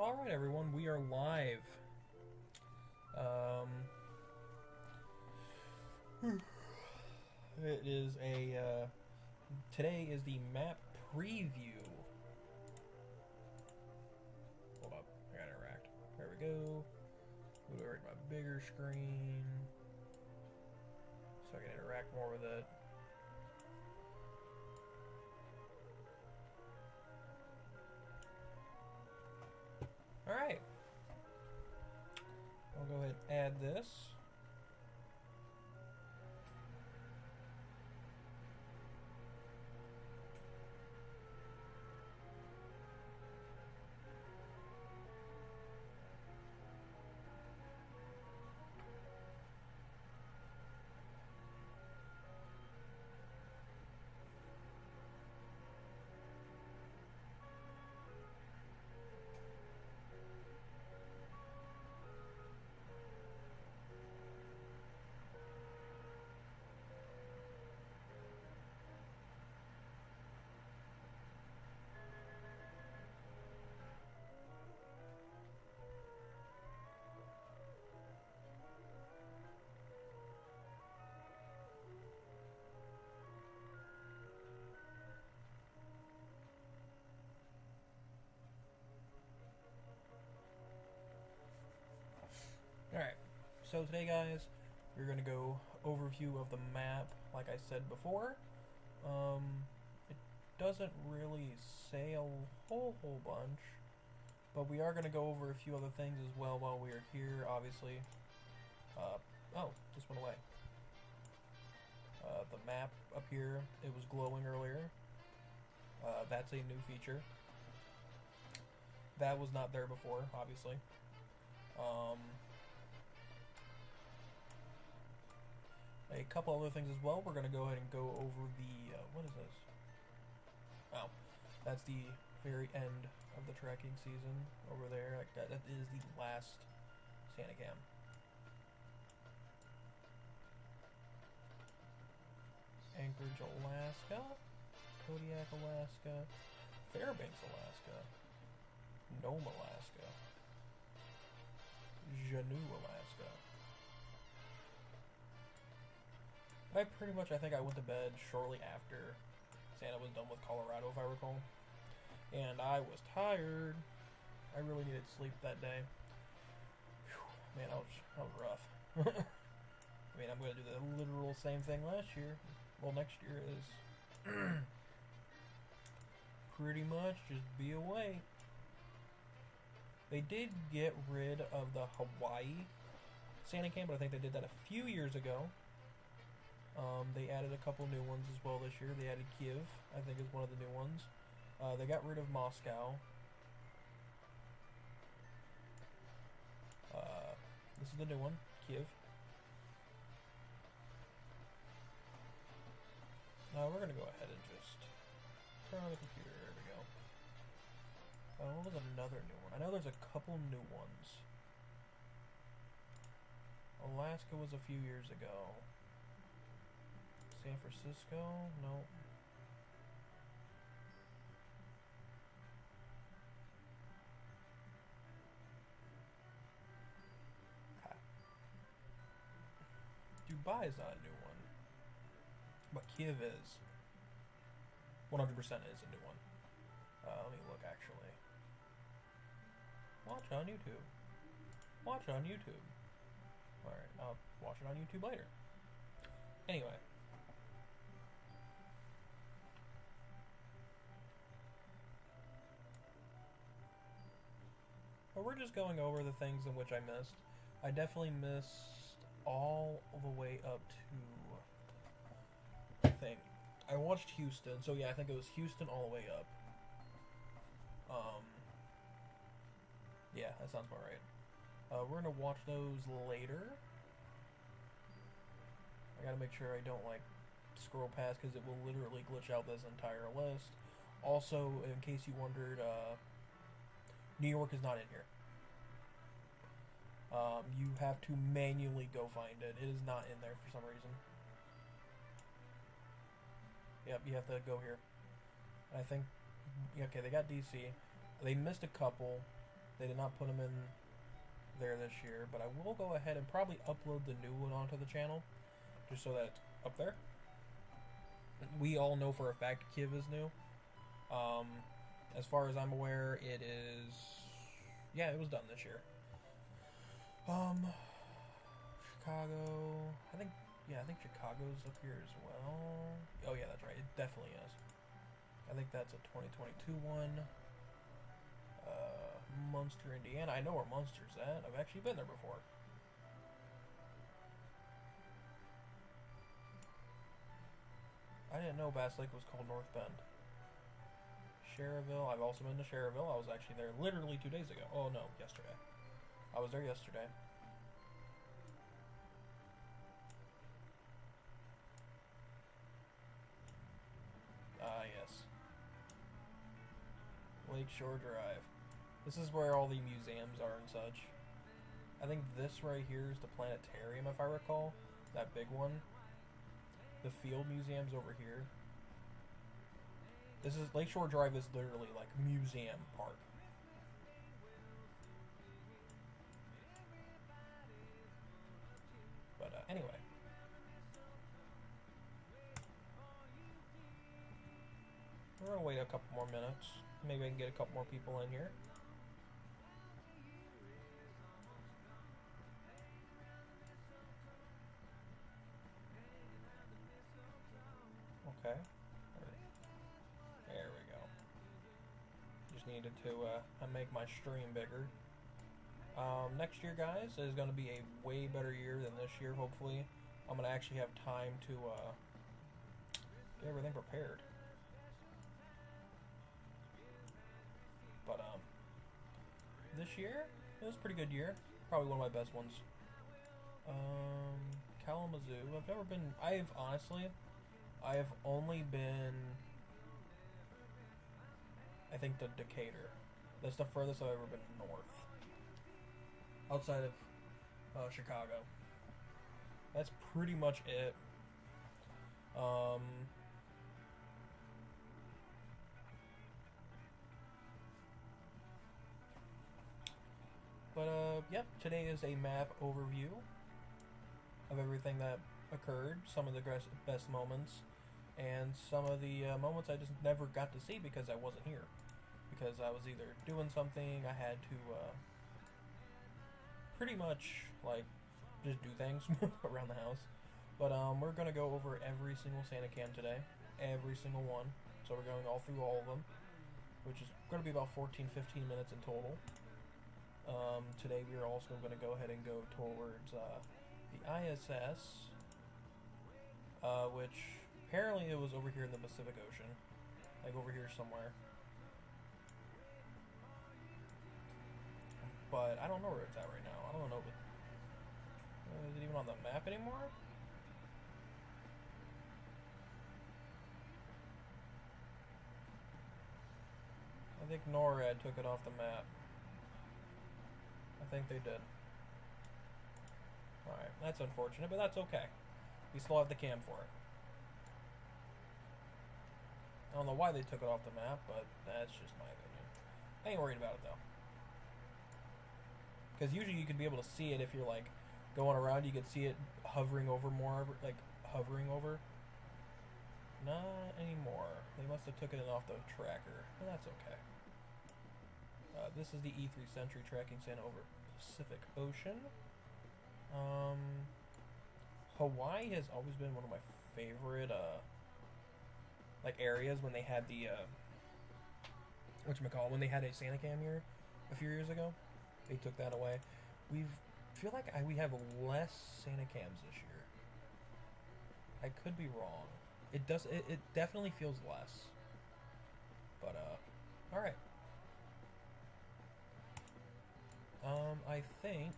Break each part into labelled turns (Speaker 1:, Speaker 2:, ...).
Speaker 1: Alright everyone, we are live. It is today is the map preview. Hold up, I gotta interact. There we go. Move over to my bigger screen so I can interact more with it. Alright. I'll go ahead and add this. Alright, so today guys, we're going to go overview of the map, like I said before. It doesn't really say a whole bunch, but we are going to go over a few other things as well while we are here, obviously. Oh, just went away. The map up here, it was glowing earlier. That's a new feature. That was not there before, obviously. A couple other things as well. We're going to go ahead and go over the, what is this? Oh, that's the very end of the tracking season over there. Like that is the last SantaCam. Anchorage, Alaska, Kodiak, Alaska, Fairbanks, Alaska, Nome, Alaska, Juneau, Alaska. I think I went to bed shortly after Santa was done with Colorado, if I recall. And I was tired. I really needed sleep that day. Whew, man, that was rough. I mean, I'm going to do the literal same thing last year. Well, next year is pretty much just be away. They did get rid of the Hawaii SantaCam, but I think they did that a few years ago. They added a couple new ones as well this year. They added Kiev, I think is one of the new ones. They got rid of Moscow. This is the new one, Kiev. We're going to go ahead and just turn on the computer. There we go. What was another new one? I know there's a couple new ones. Alaska was a few years ago. San Francisco? No. Okay. Dubai is not a new one. But Kiev is. 100% is a new one. Let me look actually. Watch on YouTube. Watch on YouTube. Alright, I'll watch it on YouTube later. Anyway. But we're just going over the things in which I missed. I definitely missed all the way up to, I think, I watched Houston, so yeah, I think it was Houston all the way up. Yeah, that sounds about right. We're gonna watch those later. I gotta make sure I don't, like, scroll past, because it will literally glitch out this entire list. Also, in case you wondered, New York is not in here. You have to manually go find it. It is not in there for some reason. Yep, you have to go here. I think, okay, they got DC. They missed a couple. They did not put them in there this year, but I will go ahead and probably upload the new one onto the channel, just so that it's up there. We all know for a fact Kiev is new. As far as I'm aware, it is... Yeah, it was done this year. Chicago... I think Chicago's up here as well. Oh yeah, that's right. It definitely is. I think that's a 2022 one. Munster, Indiana. I know where Munster's at. I've actually been there before. I didn't know Bass Lake was called North Bend. Cherville. I've also been to Cherville. I was actually there literally 2 days ago. Oh no, yesterday. I was there yesterday. Yes. Lakeshore Drive. This is where all the museums are and such. I think this right here is the planetarium, if I recall. That big one. The field museum's over here. This is Lakeshore Drive is literally like museum park. But anyway. We're gonna wait a couple more minutes. Maybe I can get a couple more people in here. Okay. There we go. Just needed to make my stream bigger. Next year, guys, is going to be a way better year than this year, hopefully. I'm going to actually have time to get everything prepared. But, this year, it was a pretty good year. Probably one of my best ones. Kalamazoo. I've never been... I've only been... I think to Decatur. That's the furthest I've ever been north. Outside of Chicago. That's pretty much it. Yep, today is a map overview of everything that occurred, some of the best moments, and some of the moments I just never got to see because I wasn't here. Because I was either doing something, I had to pretty much, like, just do things around the house. But we're going to go over every single SantaCam today. Every single one. So we're going all through all of them, which is going to be about 14-15 minutes in total. Today we are also going to go ahead and go towards the ISS, which apparently it was over here in the Pacific Ocean, like over here somewhere. But I don't know where it's at right now. I don't know if is it even on the map anymore? I think NORAD took it off the map. I think they did. Alright, that's unfortunate, but that's okay. We still have the cam for it. I don't know why they took it off the map, but that's just my opinion. I ain't worried about it, though. Because usually you could be able to see it if you're, like, going around. You could see it hovering over more, like, hovering over. Not anymore. They must have took it off the tracker. But that's okay. This is the E3 Sentry tracking Santa over Pacific Ocean. Hawaii has always been one of my favorite, like, areas when they had the, whatchamacallit, when they had a SantaCam here a few years ago. They took that away. Feel like we have less SantaCams this year. I could be wrong. It definitely feels less. But, alright. I think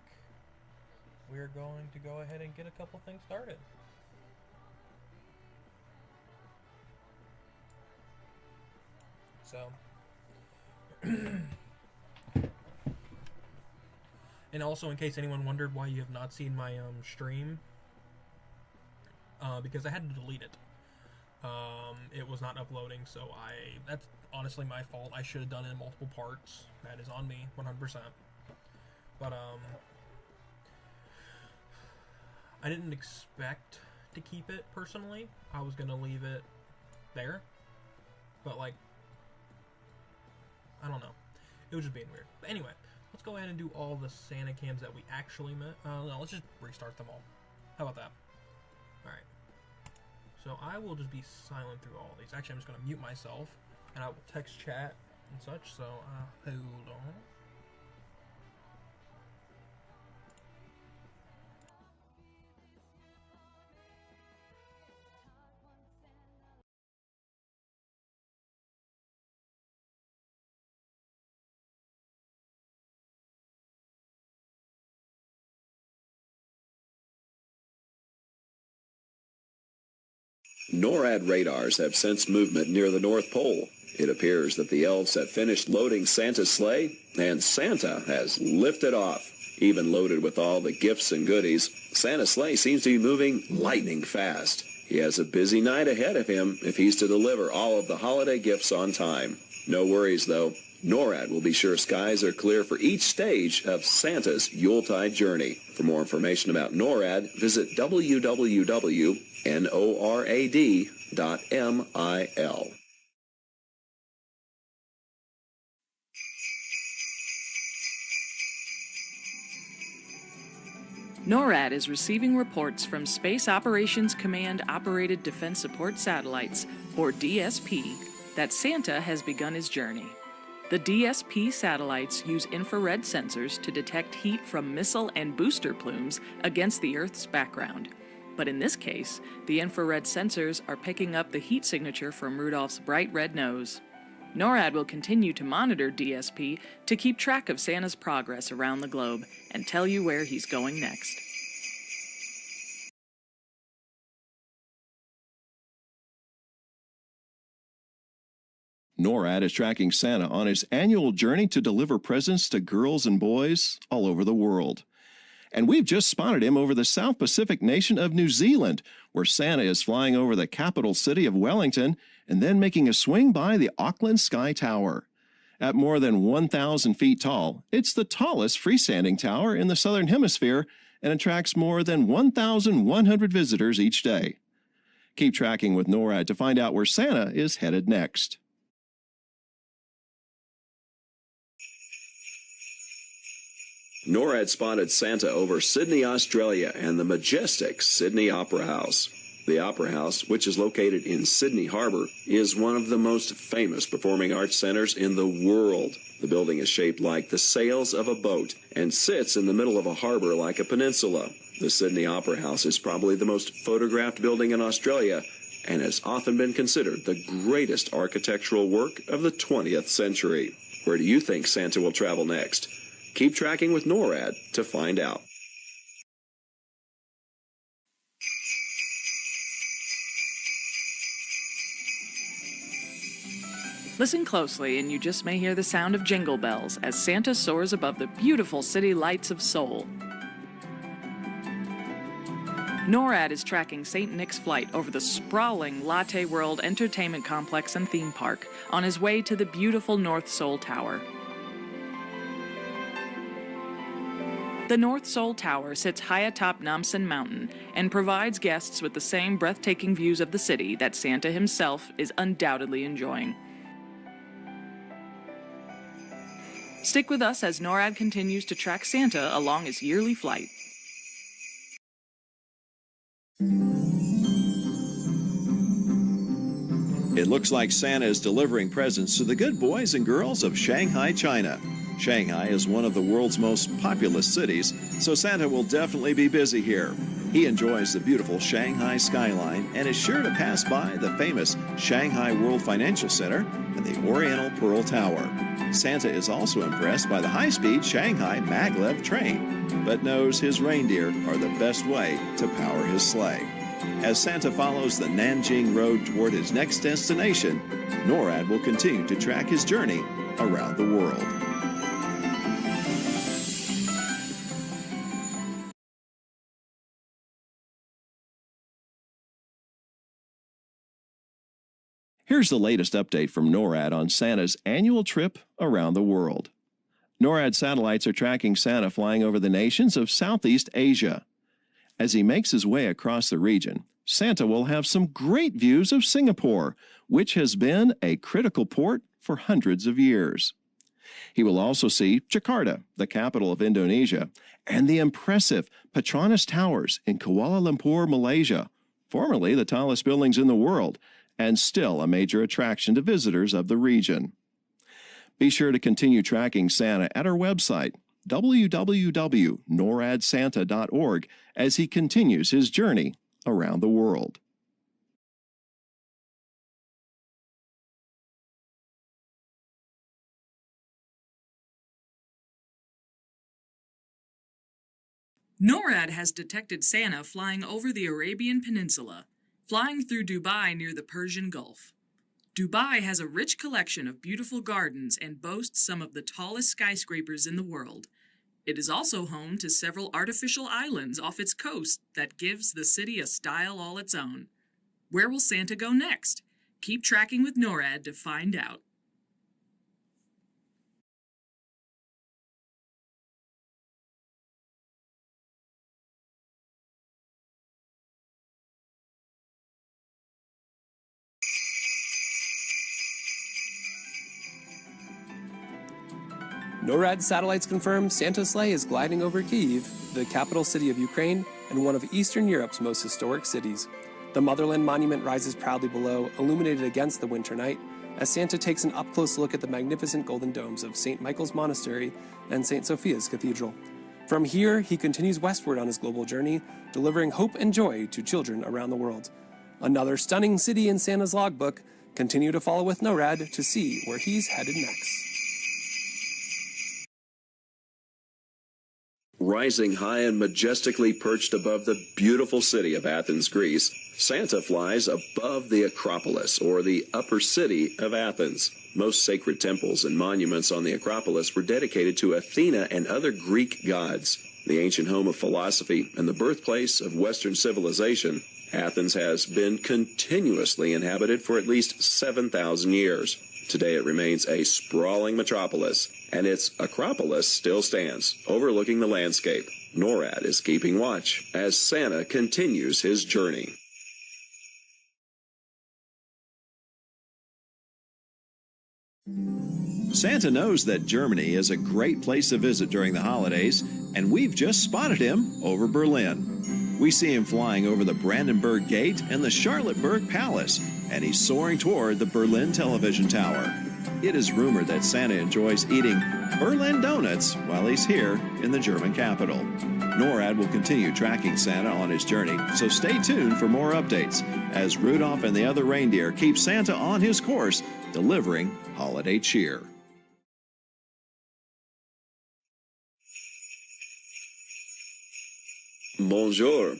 Speaker 1: we're going to go ahead and get a couple things started. So, and also in case anyone wondered why you have not seen my stream, because I had to delete it. It was not uploading, so that's honestly my fault. I should have done it in multiple parts. That is on me, 100%. But, I didn't expect to keep it, personally. I was gonna leave it there. But, like, I don't know. It was just being weird. But anyway, let's go ahead and do all the Santa cams that we actually met. No, let's just restart them all. How about that? Alright. So I will just be silent through all these. Actually, I'm just going to mute myself, and I will text chat and such, so hold on.
Speaker 2: NORAD radars have sensed movement near the North Pole. It appears that the elves have finished loading Santa's sleigh, and Santa has lifted off. Even loaded with all the gifts and goodies, Santa's sleigh seems to be moving lightning fast. He has a busy night ahead of him if he's to deliver all of the holiday gifts on time. No worries, though. NORAD will be sure skies are clear for each stage of Santa's Yuletide journey. For more information about NORAD, visit www.norad.mil.
Speaker 3: NORAD is receiving reports from Space Operations Command Operated Defense Support Satellites, or DSP, that Santa has begun his journey. The DSP satellites use infrared sensors to detect heat from missile and booster plumes against the Earth's background. But in this case, the infrared sensors are picking up the heat signature from Rudolph's bright red nose. NORAD will continue to monitor DSP to keep track of Santa's progress around the globe and tell you where he's going next.
Speaker 4: NORAD is tracking Santa on his annual journey to deliver presents to girls and boys all over the world. And we've just spotted him over the South Pacific nation of New Zealand, where Santa is flying over the capital city of Wellington and then making a swing by the Auckland Sky Tower. At more than 1,000 feet tall, it's the tallest freestanding tower in the Southern Hemisphere and attracts more than 1,100 visitors each day. Keep tracking with NORAD to find out where Santa is headed next.
Speaker 2: NORAD spotted Santa over Sydney, Australia, and the majestic Sydney Opera House. The Opera House, which is located in Sydney Harbour, is one of the most famous performing arts centers in the world. The building is shaped like the sails of a boat and sits in the middle of a harbour like a peninsula. The Sydney Opera House is probably the most photographed building in Australia and has often been considered the greatest architectural work of the 20th century. Where do you think Santa will travel next? Keep tracking with NORAD to find out.
Speaker 3: Listen closely and you just may hear the sound of jingle bells as Santa soars above the beautiful city lights of Seoul. NORAD is tracking St. Nick's flight over the sprawling Latte World Entertainment Complex and Theme Park on his way to the beautiful North Seoul Tower. The North Seoul Tower sits high atop Namsan Mountain and provides guests with the same breathtaking views of the city that Santa himself is undoubtedly enjoying. Stick with us as NORAD continues to track Santa along his yearly flight.
Speaker 4: It looks like Santa is delivering presents to the good boys and girls of Shanghai, China. Shanghai is one of the world's most populous cities, so Santa will definitely be busy here. He enjoys the beautiful Shanghai skyline and is sure to pass by the famous Shanghai World Financial Center and the Oriental Pearl Tower. Santa is also impressed by the high-speed Shanghai Maglev train, but knows his reindeer are the best way to power his sleigh. As Santa follows the Nanjing Road toward his next destination, NORAD will continue to track his journey around the world. Here's the latest update from NORAD on Santa's annual trip around the world. NORAD satellites are tracking Santa flying over the nations of Southeast Asia. As he makes his way across the region, Santa will have some great views of Singapore, which has been a critical port for hundreds of years. He will also see Jakarta, the capital of Indonesia, and the impressive Petronas Towers in Kuala Lumpur, Malaysia, formerly the tallest buildings in the world, and still a major attraction to visitors of the region. Be sure to continue tracking Santa at our website, www.noradsanta.org, as he continues his journey around the world.
Speaker 3: NORAD has detected Santa flying over the Arabian Peninsula, flying through Dubai near the Persian Gulf. Dubai has a rich collection of beautiful gardens and boasts some of the tallest skyscrapers in the world. It is also home to several artificial islands off its coast that gives the city a style all its own. Where will Santa go next? Keep tracking with NORAD to find out.
Speaker 5: NORAD satellites confirm Santa's sleigh is gliding over Kyiv, the capital city of Ukraine and one of Eastern Europe's most historic cities. The Motherland Monument rises proudly below, illuminated against the winter night, as Santa takes an up-close look at the magnificent golden domes of St. Michael's Monastery and St. Sophia's Cathedral. From here, he continues westward on his global journey, delivering hope and joy to children around the world. Another stunning city in Santa's logbook. Continue to follow with NORAD to see where he's headed next.
Speaker 2: Rising high and majestically perched above the beautiful city of Athens, Greece, Santa flies above the Acropolis, or the upper city of Athens. Most sacred temples and monuments on the Acropolis were dedicated to Athena and other Greek gods. The ancient home of philosophy and the birthplace of Western civilization, Athens has been continuously inhabited for at least 7,000 years. Today it remains a sprawling metropolis, and its Acropolis still stands, overlooking the landscape. NORAD is keeping watch as Santa continues his journey.
Speaker 4: Santa knows that Germany is a great place to visit during the holidays, and we've just spotted him over Berlin. We see him flying over the Brandenburg Gate and the Charlottenburg Palace, and he's soaring toward the Berlin Television Tower. It is rumored that Santa enjoys eating Berlin donuts while he's here in the German capital. NORAD will continue tracking Santa on his journey, so stay tuned for more updates as Rudolph and the other reindeer keep Santa on his course, delivering holiday cheer.
Speaker 2: Bonjour.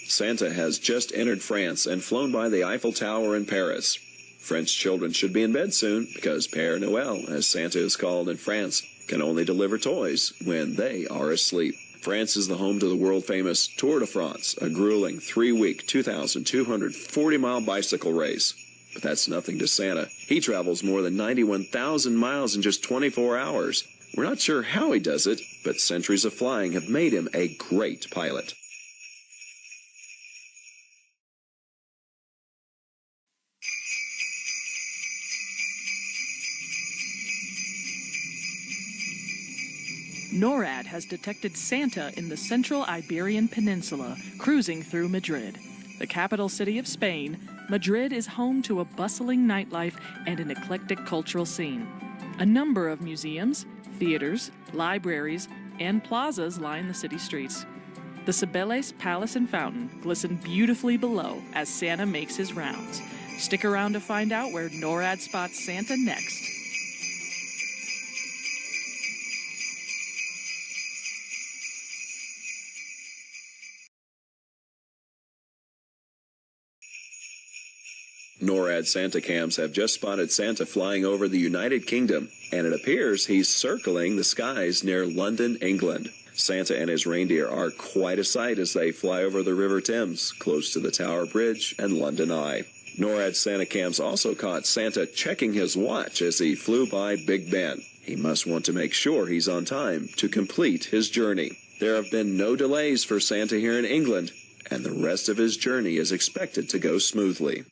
Speaker 2: Santa has just entered France and flown by the Eiffel Tower in Paris. French children should be in bed soon because Père Noël, as Santa is called in France, can only deliver toys when they are asleep. France is the home to the world-famous Tour de France, a grueling 3-week, 2,240-mile bicycle race. But that's nothing to Santa. He travels more than 91,000 miles in just 24 hours. We're not sure how he does it, but centuries of flying have made him a great pilot.
Speaker 3: NORAD has detected Santa in the central Iberian Peninsula, cruising through Madrid. The capital city of Spain, Madrid is home to a bustling nightlife and an eclectic cultural scene. A number of museums, theaters, libraries, and plazas line the city streets. The Cibeles Palace and Fountain glisten beautifully below as Santa makes his rounds. Stick around to find out where NORAD spots Santa next.
Speaker 2: NORAD Santa cams have just spotted Santa flying over the United Kingdom, and it appears he's circling the skies near London, England. Santa and his reindeer are quite a sight as they fly over the River Thames, close to the Tower Bridge and London Eye. NORAD Santa cams also caught Santa checking his watch as he flew by Big Ben. He must want to make sure he's on time to complete his journey. There have been no delays for Santa here in England, and the rest of his journey is expected to go smoothly.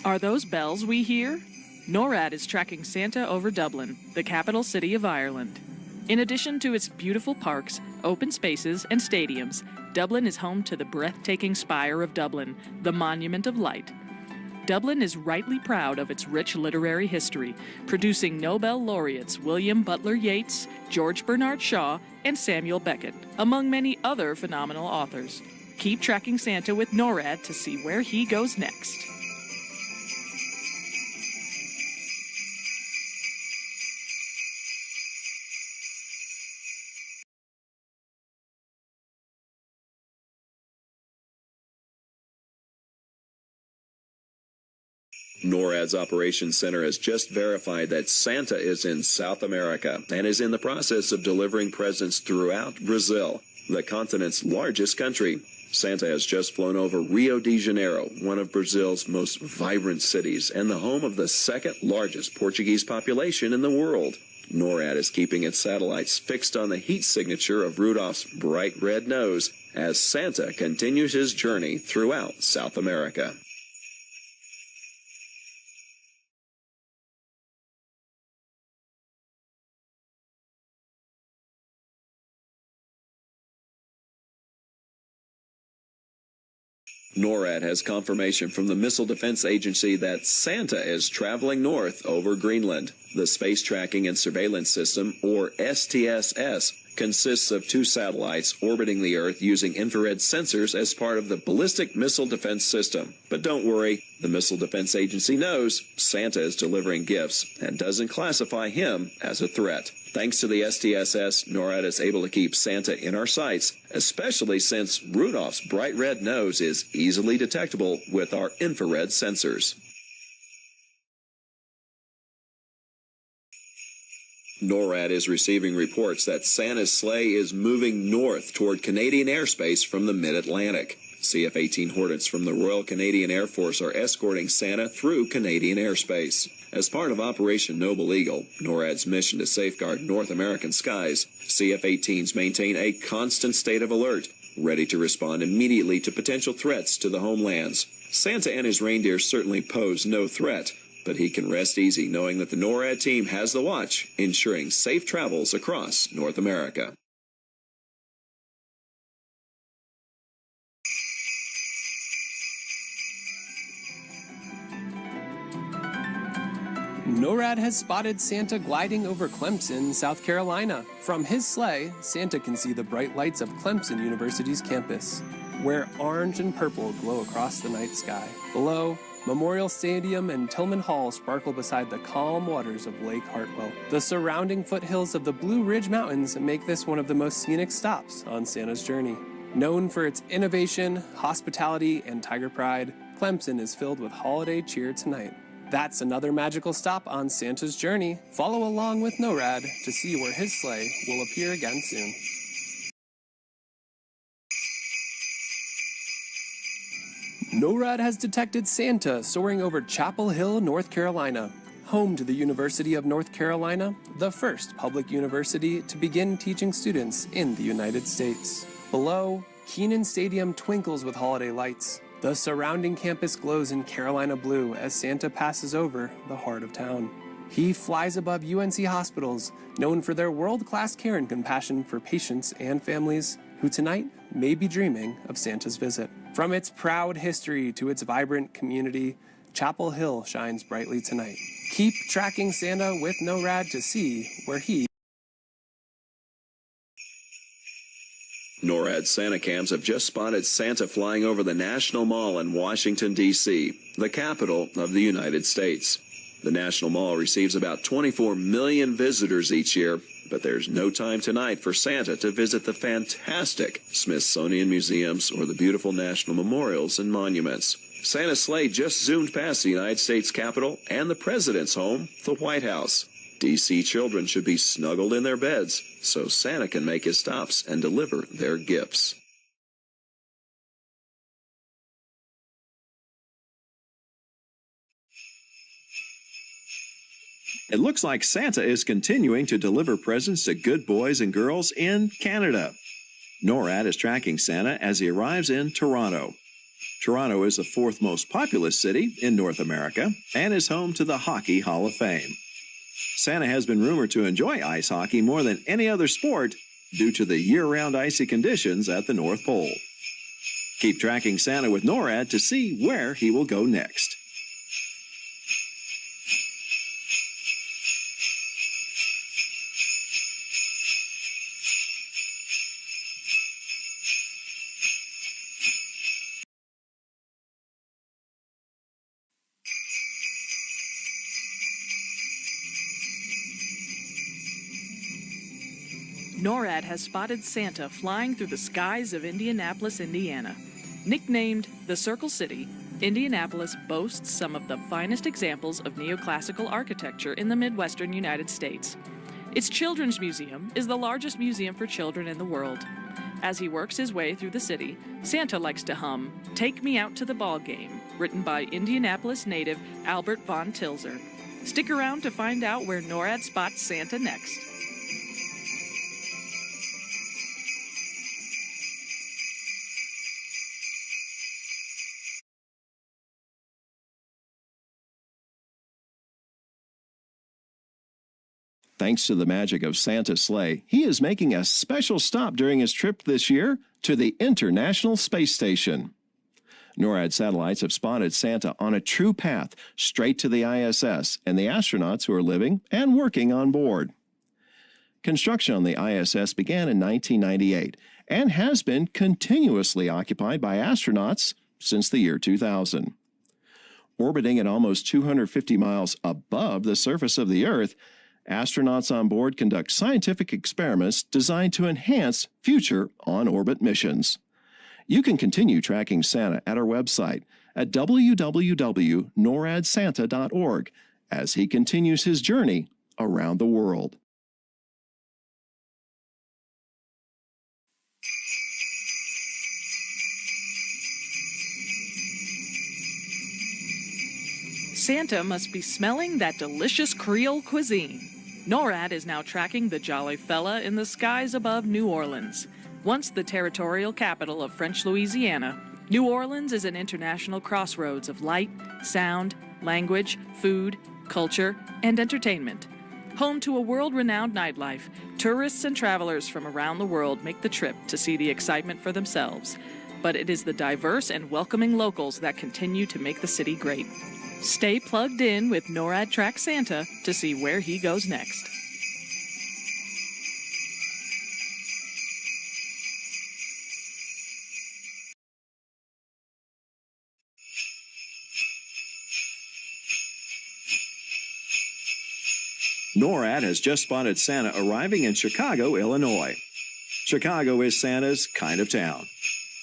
Speaker 3: Are those bells we hear? NORAD is tracking Santa over Dublin, the capital city of Ireland. In addition to its beautiful parks, open spaces, and stadiums, Dublin is home to the breathtaking Spire of Dublin, the Monument of Light. Dublin is rightly proud of its rich literary history, producing Nobel laureates William Butler Yeats, George Bernard Shaw, and Samuel Beckett, among many other phenomenal authors. Keep tracking Santa with NORAD to see where he goes next.
Speaker 2: NORAD's Operations Center has just verified that Santa is in South America and is in the process of delivering presents throughout Brazil, the continent's largest country. Santa has just flown over Rio de Janeiro, one of Brazil's most vibrant cities and the home of the second largest Portuguese population in the world. NORAD is keeping its satellites fixed on the heat signature of Rudolph's bright red nose as Santa continues his journey throughout South America. NORAD has confirmation from the Missile Defense Agency that Santa is traveling north over Greenland. The Space Tracking and Surveillance System, or STSS, consists of 2 satellites orbiting the Earth using infrared sensors as part of the Ballistic Missile Defense System. But don't worry, the Missile Defense Agency knows Santa is delivering gifts and doesn't classify him as a threat. Thanks to the STSS, NORAD is able to keep Santa in our sights, especially since Rudolph's bright red nose is easily detectable with our infrared sensors. NORAD is receiving reports that Santa's sleigh is moving north toward Canadian airspace from the mid-Atlantic. CF-18 Hornets from the Royal Canadian Air Force are escorting Santa through Canadian airspace. As part of Operation Noble Eagle, NORAD's mission to safeguard North American skies, CF-18s maintain a constant state of alert, ready to respond immediately to potential threats to the homelands. Santa and his reindeer certainly pose no threat, but he can rest easy knowing that the NORAD team has the watch, ensuring safe travels across North America.
Speaker 5: NORAD has spotted Santa gliding over Clemson, South Carolina. From his sleigh, Santa can see the bright lights of Clemson University's campus, where orange and purple glow across the night sky. Below, Memorial Stadium and Tillman Hall sparkle beside the calm waters of Lake Hartwell. The surrounding foothills of the Blue Ridge Mountains make this one of the most scenic stops on Santa's journey. Known for its innovation, hospitality, and tiger pride, Clemson is filled with holiday cheer tonight. That's another magical stop on Santa's journey. Follow along with NORAD to see where his sleigh will appear again soon. NORAD has detected Santa soaring over Chapel Hill, North Carolina. Home to the University of North Carolina, the first public university to begin teaching students in the United States. Below, Kenan Stadium twinkles with holiday lights. The surrounding campus glows in Carolina blue as Santa passes over the heart of town. He flies above UNC hospitals, known for their world-class care and compassion for patients and families who tonight may be dreaming of Santa's visit. From its proud history to its vibrant community, Chapel Hill shines brightly tonight. Keep tracking Santa with NORAD to see where he...
Speaker 2: NORAD Santa cams have just spotted Santa flying over the National Mall in Washington, D.C., the capital of the United States. The National Mall receives about 24 million visitors each year, but there's no time tonight for Santa to visit the fantastic Smithsonian museums or the beautiful national memorials and monuments. Santa's sleigh just zoomed past the United States Capitol and the President's home, the White House. DC children should be snuggled in their beds so Santa can make his stops and deliver their gifts.
Speaker 4: It looks like Santa is continuing to deliver presents to good boys and girls in Canada. NORAD is tracking Santa as he arrives in Toronto. Toronto is the fourth most populous city in North America and is home to the Hockey Hall of Fame. Santa has been rumored to enjoy ice hockey more than any other sport due to the year-round icy conditions at the North Pole. Keep tracking Santa with NORAD to see where he will go next.
Speaker 3: NORAD has spotted Santa flying through the skies of Indianapolis, Indiana. Nicknamed the Circle City, Indianapolis boasts some of the finest examples of neoclassical architecture in the Midwestern United States. Its Children's Museum is the largest museum for children in the world. As he works his way through the city, Santa likes to hum "Take Me Out to the Ball Game," written by Indianapolis native Albert von Tilzer. Stick around to find out where NORAD spots Santa next.
Speaker 4: Thanks to the magic of Santa's sleigh, he is making a special stop during his trip this year to the International Space Station. NORAD satellites have spotted Santa on a true path straight to the ISS and the astronauts who are living and working on board. Construction on the ISS began in 1998 and has been continuously occupied by astronauts since the year 2000. Orbiting at almost 250 miles above the surface of the Earth, astronauts on board conduct scientific experiments designed to enhance future on-orbit missions. You can continue tracking Santa at our website at www.noradsanta.org as he continues his journey around the world.
Speaker 3: Santa must be smelling that delicious Creole cuisine. NORAD is now tracking the jolly fella in the skies above New Orleans. Once the territorial capital of French Louisiana, New Orleans is an international crossroads of light, sound, language, food, culture, and entertainment. Home to a world-renowned nightlife, tourists and travelers from around the world make the trip to see the excitement for themselves. But it is the diverse and welcoming locals that continue to make the city great. Stay plugged in with NORAD Track Santa to see where he goes next.
Speaker 4: NORAD has just spotted Santa arriving in Chicago, Illinois. Chicago is Santa's kind of town.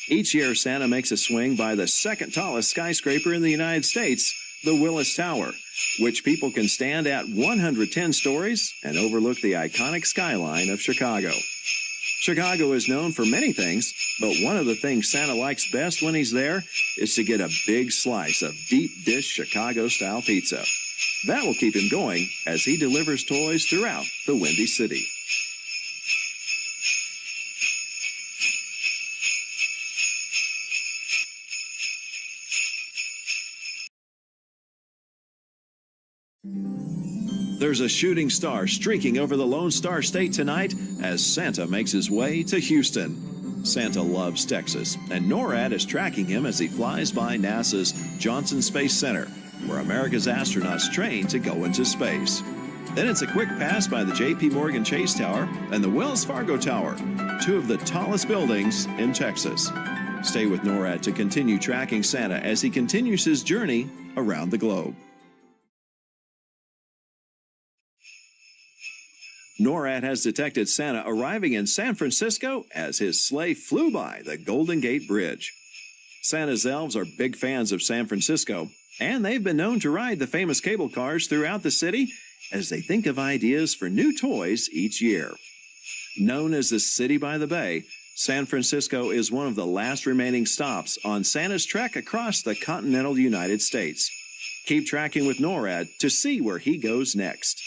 Speaker 4: Each year, Santa makes a swing by the second tallest skyscraper in the United States, the Willis Tower, which people can stand at 110 stories and overlook the iconic skyline of Chicago. Chicago is known for many things, but one of the things Santa likes best when he's there is to get a big slice of deep dish Chicago-style pizza. That will keep him going as he delivers toys throughout the Windy City. There's a shooting star streaking over the Lone Star State tonight as Santa makes his way to Houston. Santa loves Texas, and NORAD is tracking him as he flies by NASA's Johnson Space Center, where America's astronauts train to go into space. Then it's a quick pass by the J.P. Morgan Chase Tower and the Wells Fargo Tower, two of the tallest buildings in Texas. Stay with NORAD to continue tracking Santa as he continues his journey around the globe. NORAD has detected Santa arriving in San Francisco as his sleigh flew by the Golden Gate Bridge. Santa's elves are big fans of San Francisco, and they've been known to ride the famous cable cars throughout the city as they think of ideas for new toys each year. Known as the City by the Bay, San Francisco is one of the last remaining stops on Santa's trek across the continental United States. Keep tracking with NORAD to see where he goes next.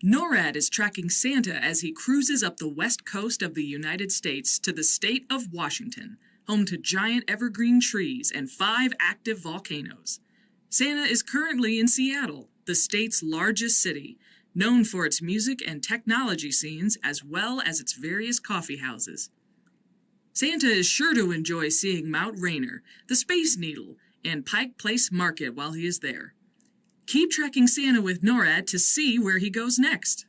Speaker 3: NORAD is tracking Santa as he cruises up the west coast of the United States to the state of Washington, home to giant evergreen trees and 5 active volcanoes. Santa is currently in Seattle, the state's largest city, known for its music and technology scenes as well as its various coffee houses. Santa is sure to enjoy seeing Mount Rainier, the Space Needle, and Pike Place Market while he is there. Keep tracking Santa with NORAD to see where he goes next.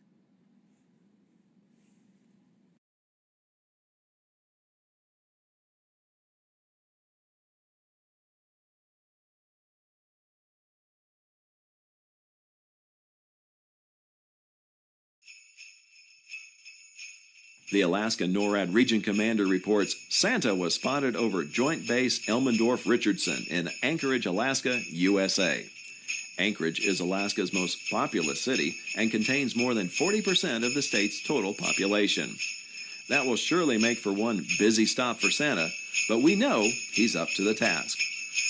Speaker 4: The Alaska NORAD Region Commander reports Santa was spotted over Joint Base Elmendorf-Richardson in Anchorage, Alaska, USA. Anchorage is Alaska's most populous city and contains more than 40% of the state's total population. That will surely make for one busy stop for Santa, but we know he's up to the task.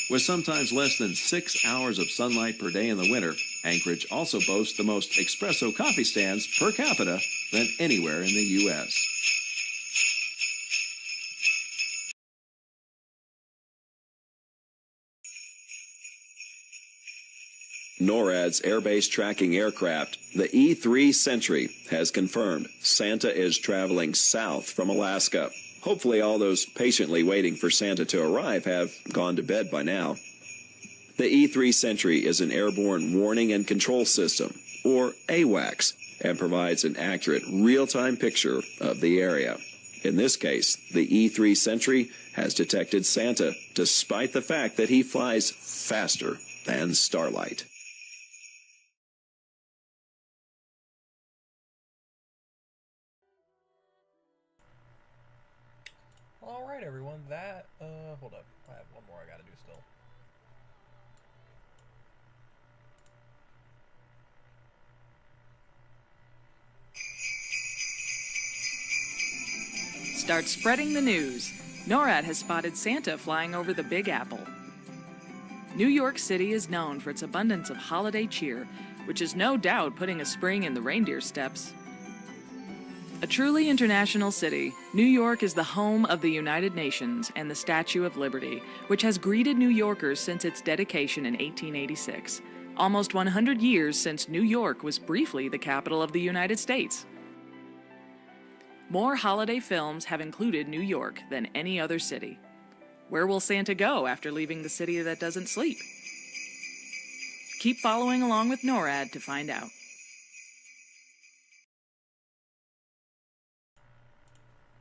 Speaker 4: With sometimes less than 6 hours of sunlight per day in the winter, Anchorage also boasts the most espresso coffee stands per capita than anywhere in the U.S.
Speaker 2: NORAD's airbase tracking aircraft, the E-3 Sentry, has confirmed Santa is traveling south from Alaska. Hopefully all those patiently waiting for Santa to arrive have gone to bed by now. The E-3 Sentry is an airborne warning and control system, or AWACS, and provides an accurate real-time picture of the area. In this case, the E-3 Sentry has detected Santa, despite the fact that he flies faster than Starlight.
Speaker 1: Alright everyone, that, hold up, I have one more I gotta do still.
Speaker 3: Start spreading the news. NORAD has spotted Santa flying over the Big Apple. New York City is known for its abundance of holiday cheer, which is no doubt putting a spring in the reindeer steps. A truly international city, New York is the home of the United Nations and the Statue of Liberty, which has greeted New Yorkers since its dedication in 1886, almost 100 years since New York was briefly the capital of the United States. More holiday films have included New York than any other city. Where will Santa go after leaving the city that doesn't sleep? Keep following along with NORAD to find out.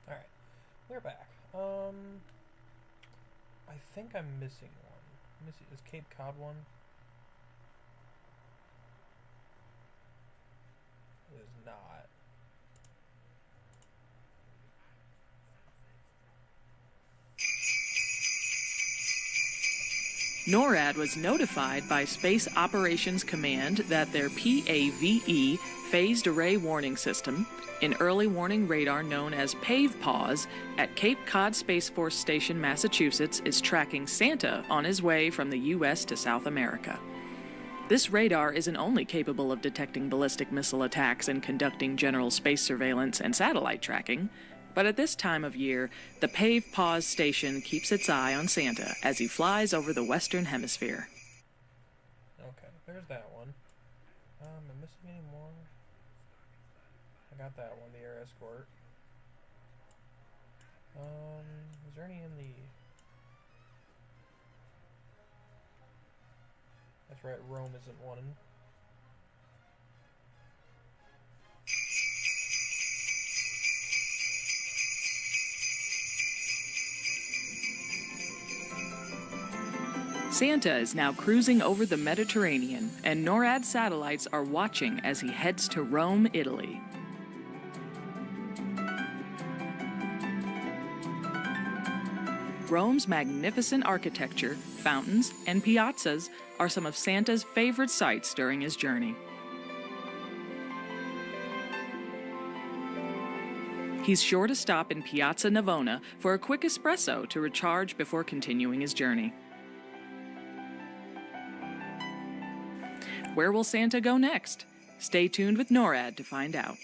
Speaker 1: Alright, we're back. I think I'm missing one. Is Cape Cod one? It is not.
Speaker 3: NORAD was notified by Space Operations Command that their PAVE, Phased Array Warning System, an early warning radar known as PAVE-PAWS, at Cape Cod Space Force Station, Massachusetts, is tracking Santa on his way from the U.S. to South America. This radar isn't only capable of detecting ballistic missile attacks and conducting general space surveillance and satellite tracking, but at this time of year, the PAVE-PAWS station keeps its eye on Santa as he flies over the Western Hemisphere.
Speaker 1: Okay, there's that one. Am I missing any more? I got that one, the air escort. Is there any in the... That's right, Rome isn't one.
Speaker 3: Santa is now cruising over the Mediterranean, and NORAD satellites are watching as he heads to Rome, Italy. Rome's magnificent architecture, fountains, and piazzas are some of Santa's favorite sights during his journey. He's sure to stop in Piazza Navona for a quick espresso to recharge before continuing his journey. Where will Santa go next? Stay tuned with NORAD to find out.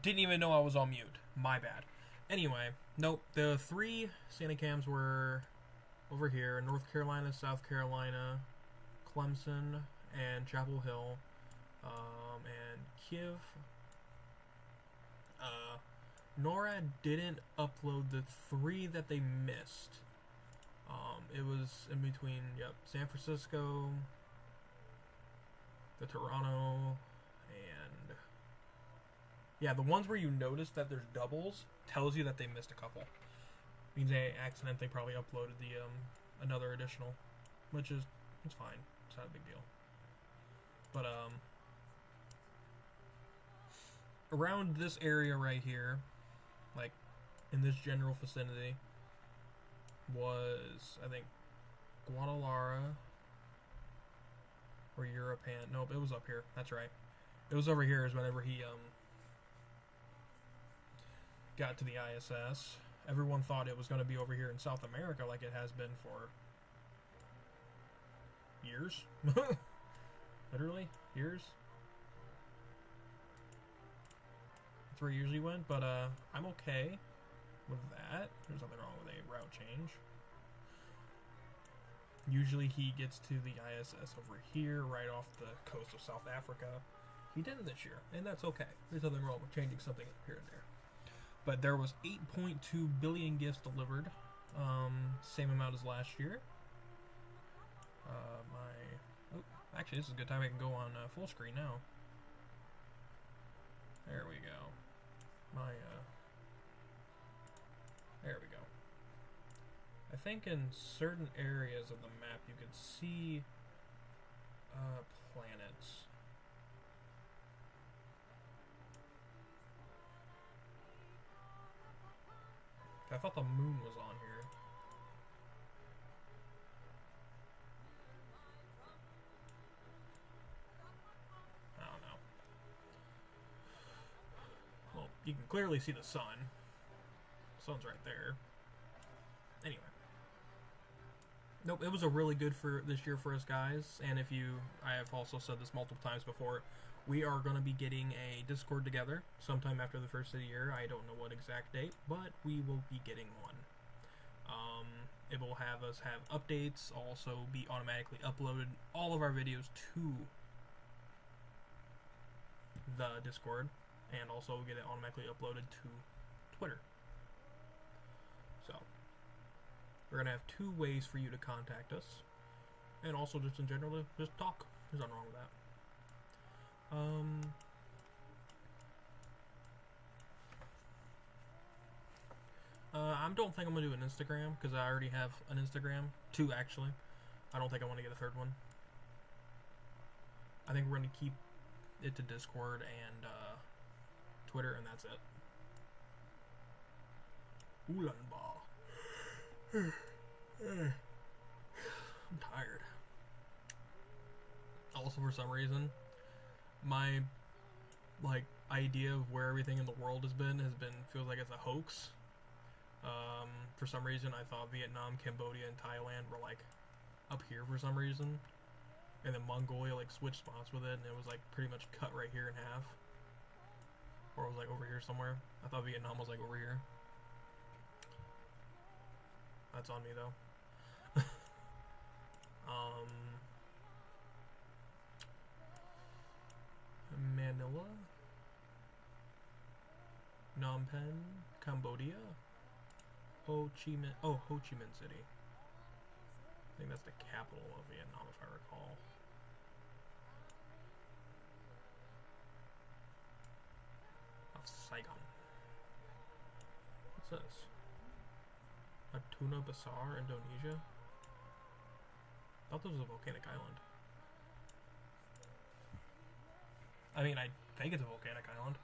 Speaker 1: Didn't even know I was on mute. My bad. Anyway, nope. The 3 Santa cams were over here, North Carolina, South Carolina, Clemson, and Chapel Hill, and Kiev. NORAD didn't upload the 3 that they missed. It was in between, San Francisco, the Toronto, and yeah, the ones where you notice that there's doubles tells you that they missed a couple. Means they accidentally probably uploaded the another additional, which is, it's fine. It's not a big deal. But around this area right here, like in this general vicinity, was, I think, Guadalajara or Europan. Nope, it was up here. That's right. It was over here is whenever he got to the ISS. Everyone thought it was going to be over here in South America like it has been for years. Literally, years. That's where he usually went, but I'm okay with that. There's nothing wrong with a route change. Usually he gets to the ISS over here, right off the coast of South Africa. He didn't this year, and that's okay. There's nothing wrong with changing something here and there. But there was 8.2 billion gifts delivered, same amount as last year. Actually, this is a good time I can go on full screen now. There we go. There we go. I think in certain areas of the map you could see planets. I thought the moon was on here. I don't know. Well, you can clearly see the sun. The sun's right there. Anyway. Nope, it was a really good for this year for us guys. And if you, I have also said this multiple times before, we are going to be getting a Discord together sometime after the first of the year. I don't know what exact date, but we will be getting one. It will have us have updates, also be automatically uploaded, all of our videos to the Discord, and also get it automatically uploaded to Twitter. So, we're going to have 2 ways for you to contact us, and also just in general, just talk. There's nothing wrong with that. I don't think I'm going to do an Instagram, because I already have an Instagram. 2, actually. I don't think I want to get a 3rd one. I think we're going to keep it to Discord and Twitter, and that's it. Ooh-la-la. I'm tired. Also, for some reason, my idea of where everything in the world has been feels like it's a hoax. For some reason I thought Vietnam, Cambodia, and Thailand were like up here for some reason, and then Mongolia like switched spots with it, and it was like pretty much cut right here in half, or it was like over here somewhere. I thought Vietnam was like over here. That's on me though. Manila, Phnom Penh, Cambodia, Ho Chi Minh City. I think that's the capital of Vietnam, if I recall. Of Saigon. What's this? Natuna Besar, Indonesia? I thought this was a volcanic island. I mean, I think it's a volcanic island.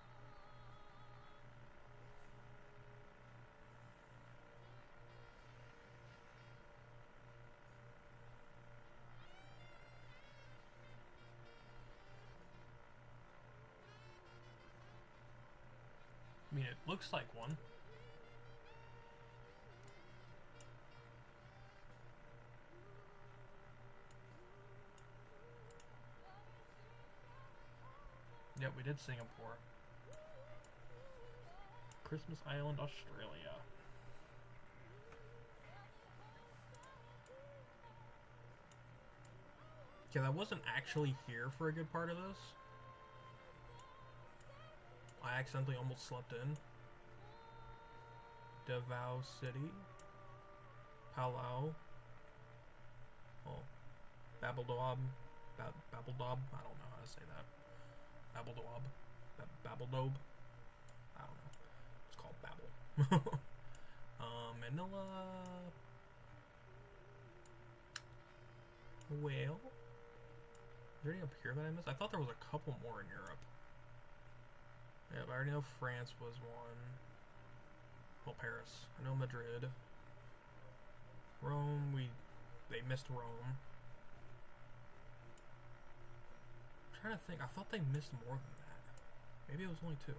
Speaker 1: I mean, it looks like one. Yep, we did Singapore. Christmas Island, Australia. Because I wasn't actually here for a good part of this. I accidentally almost slept in. Davao City. Palau. Oh. Babaldob. Babaldob? I don't know how to say that. Babaldob. Babaldob? I don't know. It's called Babel. Manila. Well. Is there any up here that I missed? I thought there was a couple more in Europe. Yeah, but I already know France was one. Well, Paris. I know Madrid. Rome, they missed Rome. I'm trying to think. I thought they missed more than that. Maybe it was only 2.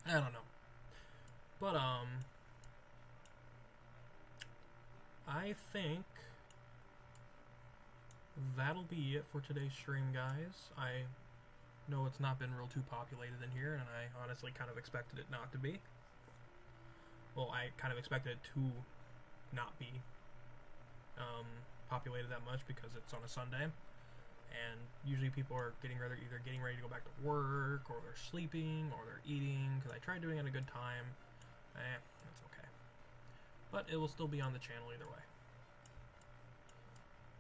Speaker 1: I don't know. But, I think that'll be it for today's stream, guys. I know it's not been real too populated in here, and I honestly kind of expected it not to be. Well, I kind of expected it to not be populated that much because it's on a Sunday, and usually people are either getting ready to go back to work, or they're sleeping, or they're eating, because I tried doing it at a good time. That's okay. But it will still be on the channel either way.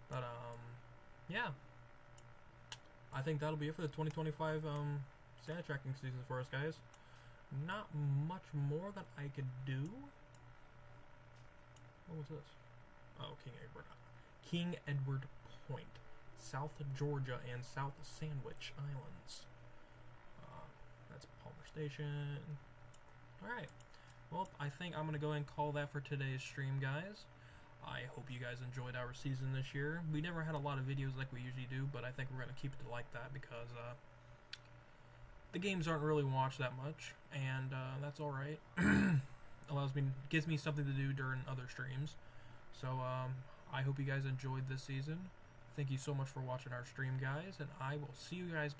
Speaker 1: But, yeah. I think that'll be it for the 2025, Santa tracking season for us, guys. Not much more that I could do. What was this? Oh, King Edward Point. South Georgia and South Sandwich Islands. That's Palmer Station. Alright. Well, I think I'm going to go ahead and call that for today's stream, guys. I hope you guys enjoyed our season this year. We never had a lot of videos like we usually do, but I think we're going to keep it like that because the games aren't really watched that much, and that's alright. Gives me something to do during other streams. So I hope you guys enjoyed this season. Thank you so much for watching our stream, guys, and I will see you guys